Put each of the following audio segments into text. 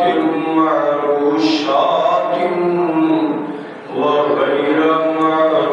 وغير معروشات وغير معروشات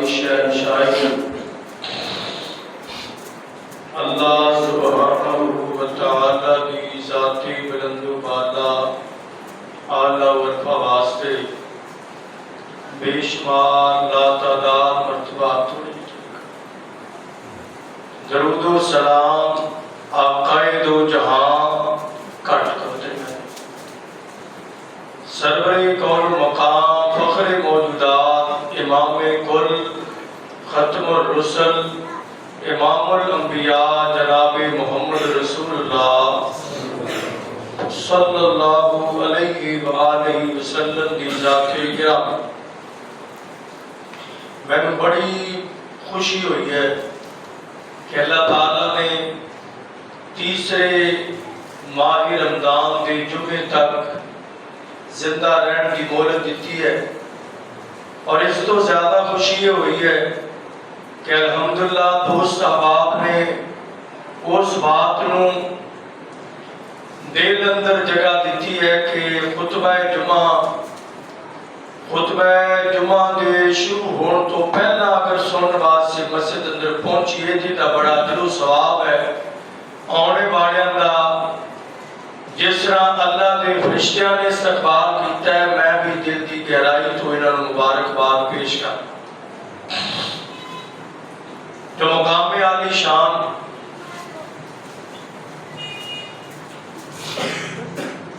شہنشاہی اللہ سبحانہ و تعالی کی ذاتی بلند و بالا اعلیٰ و عرفہ واسطے بے شمار لاتعداد مرتبات درود و سلام آقائے دو جہاں کٹ کرتے ہیں سرور کون مقام فخر موجودات امام کل ختم الرسل امام الانبیاء جناب محمد رسول اللہ صلی اللہ علیہ وآلہ وسلم دی ذات گرامی میں بڑی خوشی ہوئی ہے کہ اللہ تعالیٰ نے تیسرے ماہ رمضان کے جمعے تک زندہ رہن کی مہلت دیتی ہے، اور اس تو زیادہ خوشی یہ ہوئی ہے کہ الحمدللہ دوست احباب نے اس بات نو دل اندر جگہ دیتی ہے کہ خطبہ جمعہ دے شروع ہون تو پہلا اگر سنن واسطے مسجد اندر پہنچیے جی تا بڑا دل و ثواب ہے آنے والوں دا جس طرح اللہ کے فرشتیاں نے استقبال کیتا ہے میں بھی دل کی گہرائی تو انہوں نے مبارکباد پیش کر جو مقام عالی شان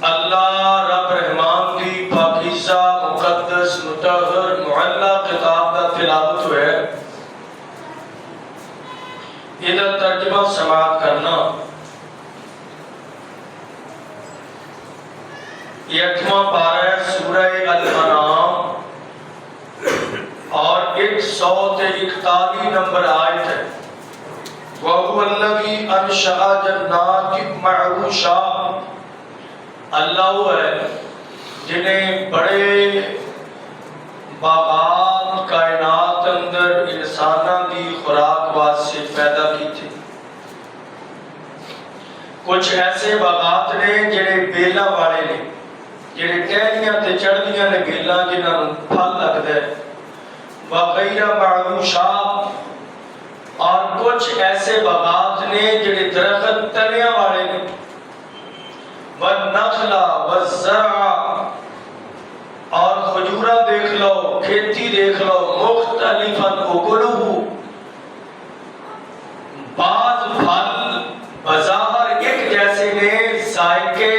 اللہ رب رحمان دی پاکیزہ مقدس مطہر معلّہ کتاب دا تلاوت ہوئے ادھر ترجمہ سماعت کرنا یہ 8واں پارہ سورہ الانعام اور 141 نمبر آیت ہے وَهُوَ الَّذِي أَنشَأَ جَنَّاتٍ مَعْرُوشَاتٍ اللہ وہ ہے جنہیں بڑے باغات کائنات اندر انسانہ دی خوراک واسطے پیدا کی تھی کچھ ایسے باغات نے جنہیں بیلا والے نے جنہیں ٹہنیاں تے چڑھدیاں نے بیلا جنہاں پھل لگتا ہے وغیرہ معروشات اور کچھ ایسے باغات نے جنہیں درخت تنیاں والے نے والنخل والزرع اور خجورہ دیکھ لو کھیتی دیکھ لو مختلفاً اکلہ بعض پھل بظاہر ایک جیسے نے ذائقے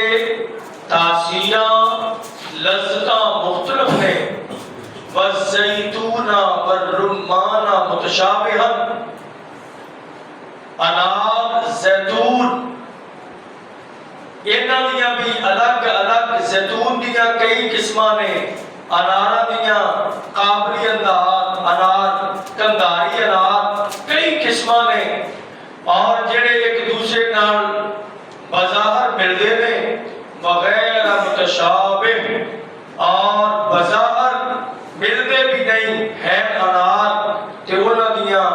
تاثیرات لذتاں مختلف نے والزیتون والرمان متشابہاً انار زیتون انہاں دیاں بھی الگ الگ زیتون دیاں کئی قسماں نے اناراں دیاں قابلی انار کنداری انار کئی قسماں نے اور جڑے ایک دوسرے نال بظاہر ملدے نے وغیر متشابہ اور بظاہر ملدے بھی نہیں ہیں انار تے انہاں دیاں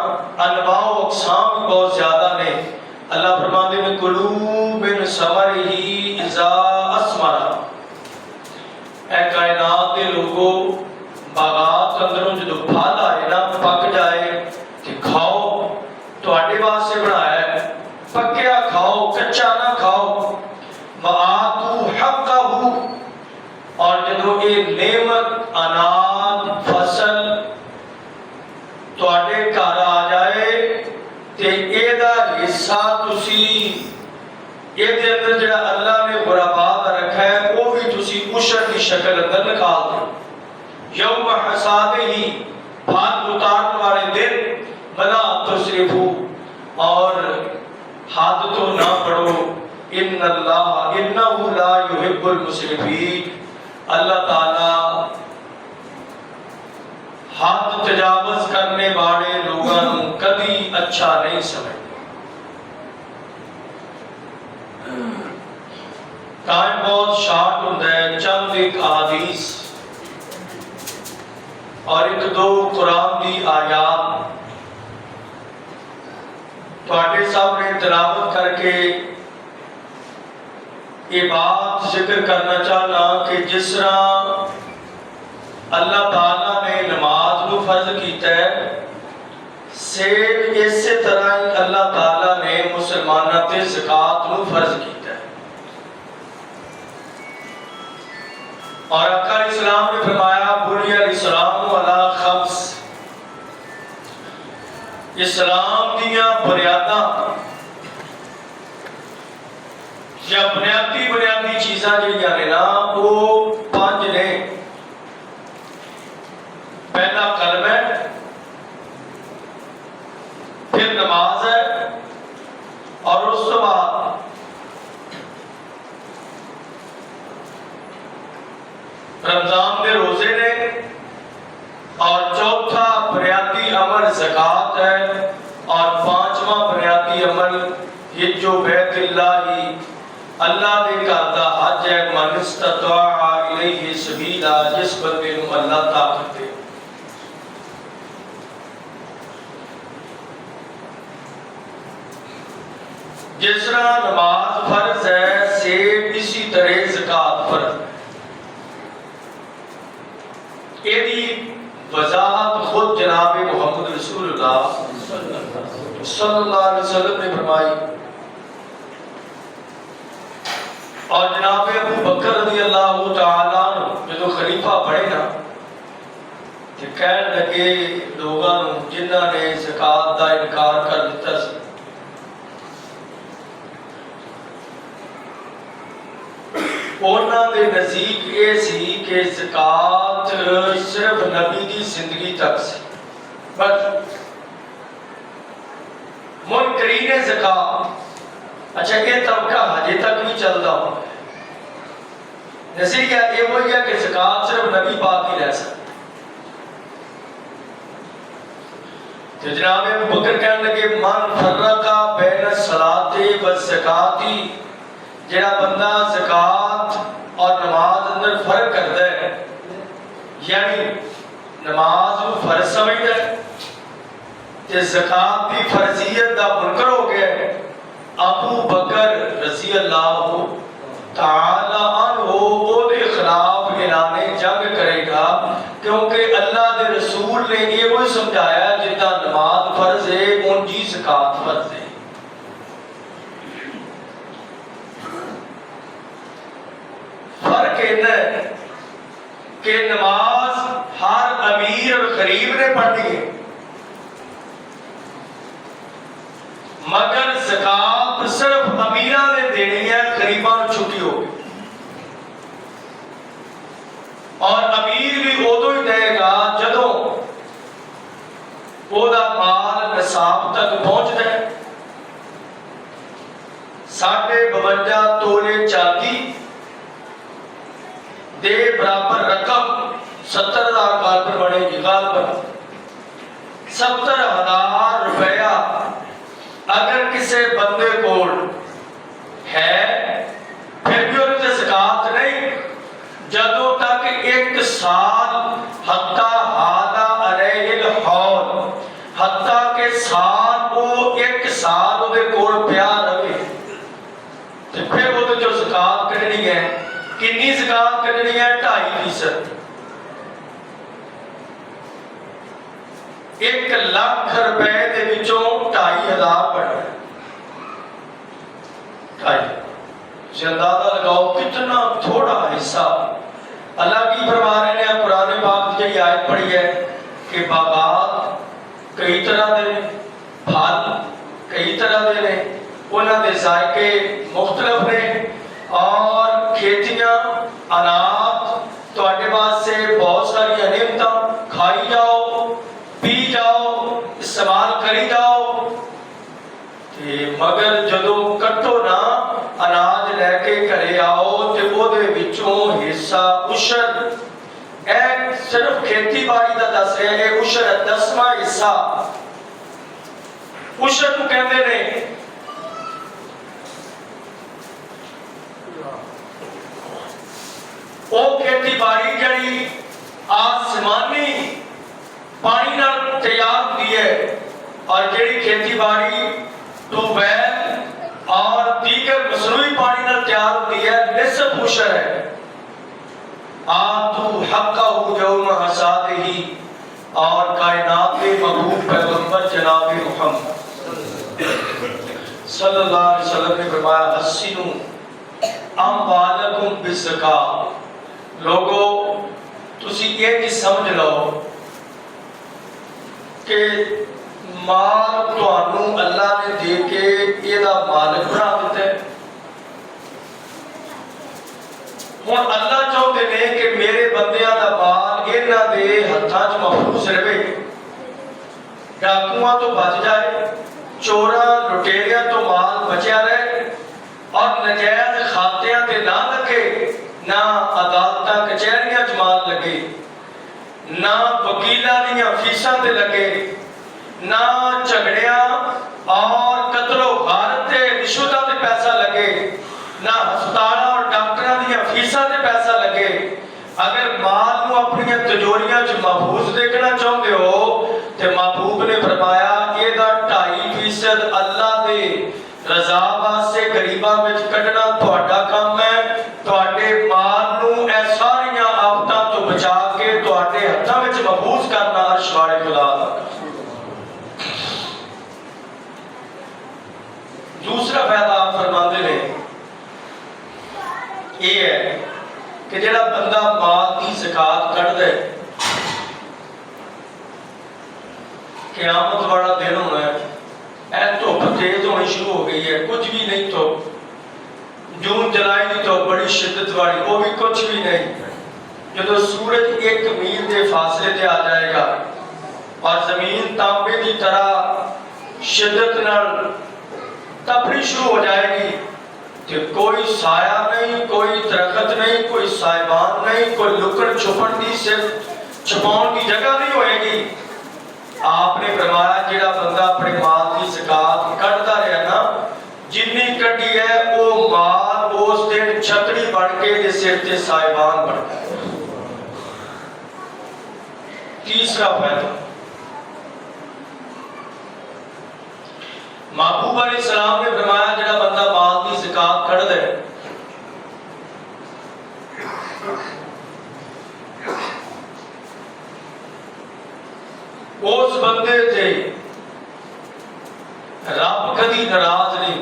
انواع و اقسام بہت زیادہ نے اللہ فرماتے ہیں کلو من ثمرہ اذا اثمر اے کائنات کے لوگوں باغات اندروں جدو پھل آئے نا پک جائے کہ کھاؤ تواڈے واسطے بنایا ہے پکیا کھاؤ کچا نہ کھاؤ وآتوا حقہ اور جدو یہ نعمت اناج فصل تواڈے گھر آ جائے تے ایدہ حصہ تسی ایدے اندر جڑا اللہ نے غربات رکھا ہے وہ بھی تسی عشر کی شکل اندر نکال دیں یوم حساد ہی پھل اتارنے والے دن بلا تصرفو اور حد تو نہ پڑھو ان اللہ انہو لا یحب المسرفین اللہ تعالی حد تجاوز کرنے والے لوگوں کبھی اچھا نہیں سمجھتے ٹائم بہت شارٹ ہوتا ہے چند ایک احادیث اور ایک دو قرآن دی آیات تواڈے سامنے تلاوت کر کے یہ بات ذکر کرنا چاہنا کہ جس طرح اللہ تعالیٰ نے نماز کو فرض کیتا ہے سیم اسی طرح ہی اللہ تعالیٰ نے مسلمانوں تے زکات نو فرض کیتا ہے. اور آقا علیہ السلام نے فرمایا بنی الاسلام علی خمس، اسلام دیاں بنیاداں یا بنیادی چیزاں جڑیاں نے نا وہ 5 نے. پہلا کلمہ ہے، پھر نماز ہے، اور اس کے بعد رمضان کے روزے نے، اور چوتھا بنیادی عمل زکات ہے، اور 5واں بنیادی عمل حج و بیت اللہ ہی، اللہ دے گھر دا حج ہے. من استطاع الیہ سبیلا، جس بندے نو اللہ طاقت دے. جس طرح نماز فرض ہے سیم اسی طرح زکات فرض ہے. یہ وضاحت خود جناب محمد رسول اللہ صلی اللہ علیہ وسلم نے فرمائی. اور جناب ابو بکر رضی اللہ تعالیٰ عنہ جو خلیفہ بڑے نا کہ کہنے لگے لوگاں جنہاں نے زکات دا انکار کر دیتا سی، اونا دے نزدیک یہ سی کہ زکات صرف نبی دی زندگی تک سی. بس منکرین زکات اچھا یہ طبقہ حجے تک بھی چلتا ہوں. نظریہ یہ وہی ہے کہ زکات صرف نبی پاک ہی رہ سکتا. تو جناب ابو بکر کہنے لگے من فرقا بین الصلاۃ والزکات، جڑا بندہ زکات اور نماز اندر فرق کرتا ہے، یعنی نماز کو فرض سمجھتا ہے تے زکات کی فرضیت دا منکر ہو گیا ہے، ابو بکر رضی اللہ تعالی عنہ وہ دے خلاف اعلان جنگ کرے گا، کیونکہ اللہ دے رسول نے یہ وہ سمجھایا جدا نماز فرض ہے ان کی زکات فرض ہے. فرق ہے کہ نماز ہر امیر اور غریب نے پڑھنی ہے، مگر زکات صرف امیراں نے دینی ہے، غریباں نوں چھٹی ہو گئی. اور امیر بھی ادو ہی دے گا جدوں وہ دا مال نصاب تک پہنچ جائے. 52 تولے چاندی دے برابر رقم 70,000 کال پر بڑھے گی، غالباً 70,000 روپیہ اگر کسی بندے کو ہے پھر بھی ان سے زکات نہیں جدوں تک 1 سال حتی حالا علیہ الحول، حتی کہ سال وہ 1 سال وہ دے کول پیا رہے تو پھر وہ جو زکات کرنی ہے. کنی زکات کرنی ہے؟ 2.5%. 1 لاکھ روپے دے وچوں 2.500 بڑھنا ہے. 2.5 اندازہ لگاؤ کتنا تھوڑا حصہ. اللہ کی فرما رہے ہیں قرآن پاک کی آیت پڑھی ہے کہ باغات کئی طرح دے پھل کئی طرح دے نے، انہاں دے ذائقے مختلف نے، اور کھیتیاں اناج تواڈے واسطے بہت ساری نعمتاں، کھائی جاؤ پی جاؤ استعمال کری جاؤ. مگر جدوں کٹو نا اناج لے کے گھرے آؤ تے او دے وچوں حصہ عشر، اے صرف کھیتی باڑی دا دس رہے ہیں، عشر 10واں حصہ عشر کو کہندے نے. او کھیتی باڑی جڑی آسمانی پانی نال تیار ہوتی ہے، اور جڑی کھیتی باڑی ٹیوب ویل اور دیگر مصنوعی پانی نال تیار ہوتی ہے، نصف عشر ہے. آتو حقہ یوم حصادہ، اور کائنات کے محبوب پیغمبر جناب صلی اللہ علیہ وسلم نے فرمایا حسنوا اموالکم بالزکاۃ، لوگو تسی یہ چیز سمجھ لو کہ مال تانوں اللہ نے دے کے یہ دا مالک بنا دیتا ہے۔ ہن اللہ چاہتے ہیں کہ میرے بندیاں دا مال انہاں دے ہتھاں چ محفوظ رہے، ڈاکواں تو بچ جائے، چوراں لٹیریاں تو مال بچیا رہے، اور نجائز خاتیاں تے نہ لگے، نہ عدالتاں کچہریاں چ مال لگے، نہ وکیلاں دیاں فیساں تے لگے، نہ جھگڑیاں اور قتل و غارت تے رشوتاں تے پیسہ لگے، نہ ہسپتالاں اور ڈاکٹراں دیاں فیساں تے پیسہ لگے۔ اگر مال نو اپنی تجوریاں چ محفوظ دیکھنا چاہتے ہو تے محبوب نے فرمایا یہ دا 2.5% اللہ دے رضا واسطے غریباں وچ کڈنا تہاڈا کام ہے۔ تہاڈے مال نو اے ساریاں آفتاں تو بچا کے تہاڈے ہتھاں وچ محفوظ کرنا عرش والے خدا دا۔ دوسرا فائدہ آپ فرماندے نے یہ ہے کہ جڑا بندہ مال دی زکات کڈ دے، قیامت والا دن ہونا ہے، اے دھوپ تیز ہونی شروع ہو گئی ہے، کچھ بھی نہیں تو جون جولائی دی تو بڑی شدت والی، وہ بھی کچھ بھی نہیں، جدو سورج 1 میل دے فاصلے تے آ جائے گا اور زمین تانبے دی طرح شدت نال تپنی شروع ہو جائے گی، کہ کوئی سایہ نہیں، کوئی درخت نہیں، کوئی سائبان نہیں، کوئی لکڑ چھپن دی صرف چھپاؤن کی جگہ نہیں ہوئے گی۔ آپ نے فرمایا جڑا بندہ اپنے مال کی زکات کٹتا رہا نا، جنی کٹی ہے وہ مال اس دن چھتری بن کے دے سر تے سائبان بن گئے۔ تیسرا فائدہ، محبوب علیہ السلام نے فرمایا جڑا بندہ مال کی زکات کٹ دے، اس بندے تے رب کدی ناراض نہیں۔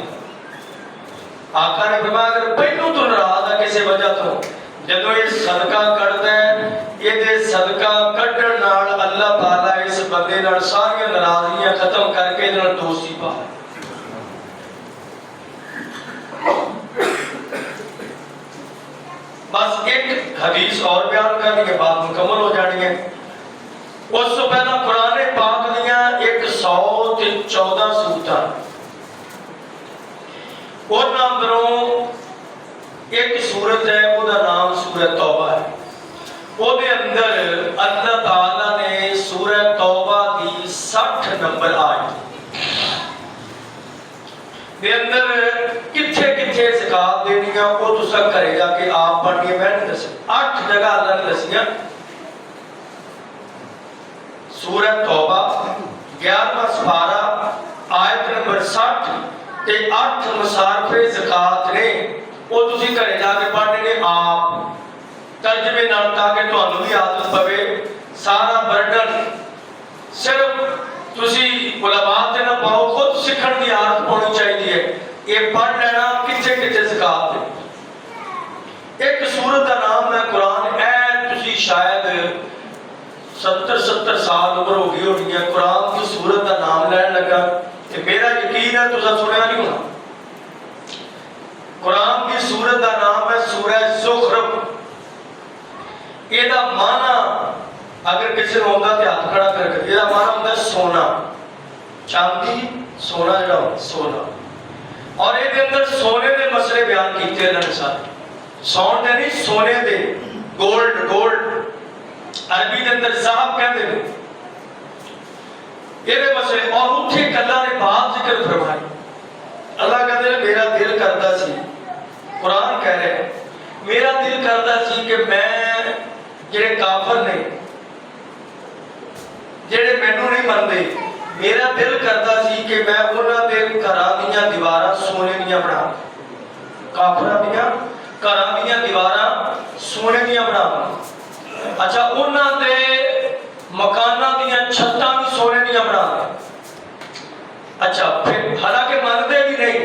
آقا نے فرمایا اگر پہلو تو ناراض ہے کسی وجہ تو، جدو یہ صدقہ کرتا ہے، یہ دے صدقہ کٹن نال اللہ تعالیٰ اس بندے نال ساری ناراضیاں ختم کر کے نال دوستی پا۔ بس ایک حدیث اور بیان کرنے کے بعد مکمل ہو جانی ہے۔ اس سے پہلا قرآن پاک دیاں 114 سورتاں، اور نام دروں ایک سورت ہے، وہ دا نام سورت توبہ ہے۔ وہ دے اندر اللہ تعالیٰ نے سورت توبہ دی 60 نمبر آیت دے اندر کتھے کتھے زکات دینی ہے وہ تو سب کرے گا کہ آپ پڑھ کے بیٹھ دس 8 جگہ اللہ نے دسیاں۔ سورت توبہ 11واں سپارہ آیت نمبر 60 تے 8 مصارف زکات نے، وہ تسی کرے جا کے پڑھنے نے آپ ترجمے نال تاکہ تانوں بھی عادت پوے۔ سارا برڈن صرف تسی علماء تے نہ پاؤ، خود سکھن دی عادت پانی چاہیے۔ یہ پڑھ لینا کتھے کتھے زکات دے۔ ایک سورت کا نام ہے قرآن، اے تسی شاید 70 سال عمر ہو گئی ہونی ہے قرآن کی سورت کا نام لین لگا، کہ میرا یقین ہے تسا سنیا نہیں ہونا۔ قرآن کی سورت کا نام ہے سورہ زخرف۔ یہ دا معنی اگر کسی نے ہوندہ تے ہاتھ کھڑا کر کے، یہ دا معنی ہوندہ ہے سونا، چاندی سونا جڑا ہو سونا، اور یہ دے اندر سونے دے مسئلے بیان کیتے اللہ نے ساتھ، سون دے نہیں سونے دے، گولڈ عربی دے اندر صاحب کہتے ہیں یہ دے مسئلے، اور اتھے اللہ نے بات ذکر فرمائی۔ اللہ کہتے ہیں میرا دل کرتا سی، قرآن کہہ رہے ہیں میرا دل کرتا سی کہ میں جڑے کافر نے جڑے مینوں نہیں مندے، میرا دل کرتا سی کہ میں انہاں دے گھراں دیاں دیواراں سونے دیاں بنا، کافراں دیاں گھراں دیاں دیواراں سونے دیاں بنا۔ اچھا انہاں دے مکاناں دیاں چھتاں بھی سونے دیاں بنا۔ اچھا پھر حالانکہ مانتے بھی نہیں،